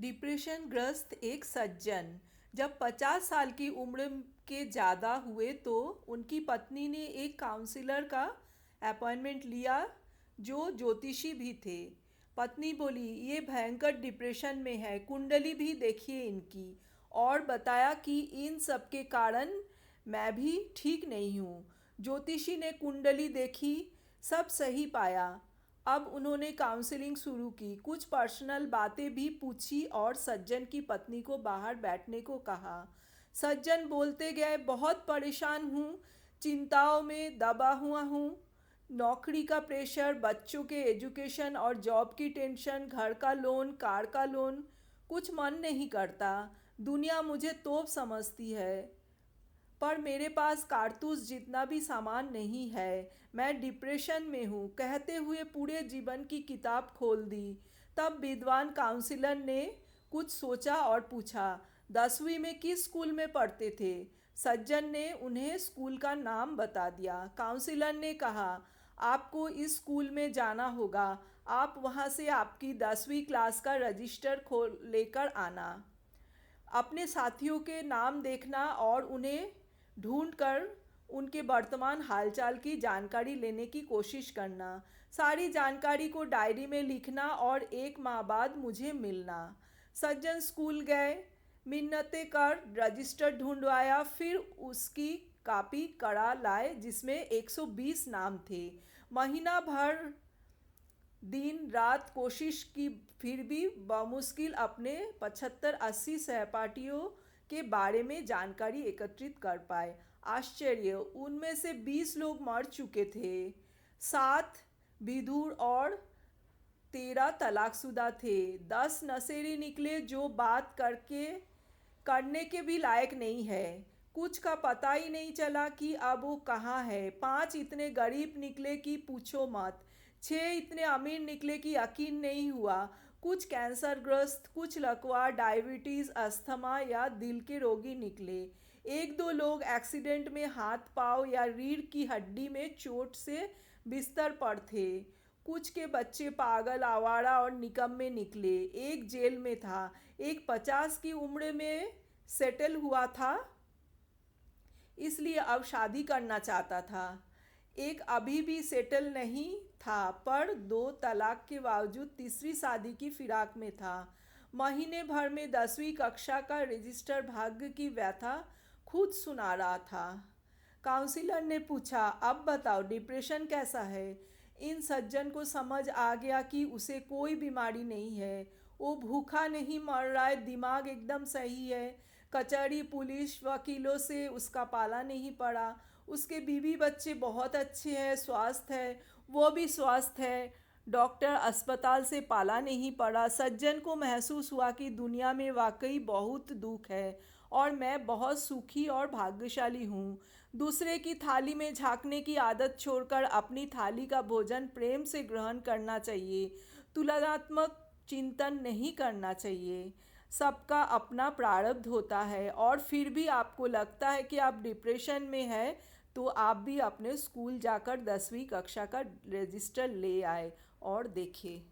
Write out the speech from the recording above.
Depression ग्रस्त एक सज्जन जब 50 साल की उम्र के ज़्यादा हुए तो उनकी पत्नी ने एक काउंसलर का अपॉइंटमेंट लिया जो ज्योतिषी भी थे। पत्नी बोली, ये भयंकर डिप्रेशन में है, कुंडली भी देखिए इनकी। और बताया कि इन सब के कारण मैं भी ठीक नहीं हूँ। ज्योतिषी ने कुंडली देखी, सब सही पाया। अब उन्होंने काउंसलिंग शुरू की, कुछ पर्सनल बातें भी पूछी और सज्जन की पत्नी को बाहर बैठने को कहा। सज्जन बोलते गए, बहुत परेशान हूँ, चिंताओं में दबा हुआ हूँ। नौकरी का प्रेशर, बच्चों के एजुकेशन और जॉब की टेंशन, घर का लोन, कार का लोन, कुछ मन नहीं करता। दुनिया मुझे तोप समझती है, पर मेरे पास कारतूस जितना भी सामान नहीं है। मैं डिप्रेशन में हूँ, कहते हुए पूरे जीवन की किताब खोल दी। तब विद्वान काउंसलर ने कुछ सोचा और पूछा, 10वीं में किस स्कूल में पढ़ते थे? सज्जन ने उन्हें स्कूल का नाम बता दिया। काउंसलर ने कहा, आपको इस स्कूल में जाना होगा, आप वहाँ से आपकी 10वीं क्लास का रजिस्टर खोल लेकर आना। अपने साथियों के नाम देखना और उन्हें ढूंढकर उनके वर्तमान हालचाल की जानकारी लेने की कोशिश करना। सारी जानकारी को डायरी में लिखना और 1 माह बाद मुझे मिलना। सज्जन स्कूल गए, मिन्नतें कर रजिस्टर ढूंढवाया, फिर उसकी कॉपी करा लाए जिसमें 120 नाम थे। महीना भर दिन रात कोशिश की, फिर भी बमुश्किल अपने 75-80 सहपाठियों के बारे में जानकारी एकत्रित कर पाए। आश्चर्य, उनमें से 20 लोग मर चुके थे, 7 विधुर और 13 तलाकशुदा थे। 10 नशेड़ी निकले जो बात करने के भी लायक नहीं है। कुछ का पता ही नहीं चला कि अब वो कहाँ है। 5 इतने गरीब निकले कि पूछो मत। 6 इतने अमीर निकले कि यकीन नहीं हुआ। कुछ कैंसरग्रस्त, कुछ लकवा, डायबिटीज़, अस्थमा या दिल के रोगी निकले। 1-2 लोग एक्सीडेंट में हाथ पांव या रीढ़ की हड्डी में चोट से बिस्तर पर थे। कुछ के बच्चे पागल, आवारा और निकम्मे निकले। एक जेल में था, एक 50 की उम्र में सेटल हुआ था, इसलिए अब शादी करना चाहता था। एक अभी भी सेटल नहीं था, पर 2 तलाक के बावजूद तीसरी शादी की फिराक में था। महीने भर में 10वीं कक्षा का रजिस्टर भाग्य की व्यथा खुद सुना रहा था। काउंसलर ने पूछा, अब बताओ डिप्रेशन कैसा है? इन सज्जन को समझ आ गया कि उसे कोई बीमारी नहीं है। वो भूखा नहीं मर रहा है, दिमाग एकदम सही है। कचहरी, पुलिस, वकीलों से उसका पाला नहीं पड़ा। उसके बीवी बच्चे बहुत अच्छे हैं, स्वस्थ है, वो भी स्वस्थ है। डॉक्टर, अस्पताल से पाला नहीं पड़ा। सज्जन को महसूस हुआ कि दुनिया में वाकई बहुत दुख है और मैं बहुत सुखी और भाग्यशाली हूँ। दूसरे की थाली में झांकने की आदत छोड़कर अपनी थाली का भोजन प्रेम से ग्रहण करना चाहिए। तुलनात्मक चिंतन नहीं करना चाहिए। सबका अपना प्रारब्ध होता है, और फिर भी आपको लगता है कि आप डिप्रेशन में हैं तो आप भी अपने स्कूल जाकर 10वीं कक्षा का रजिस्टर ले आए और देखें।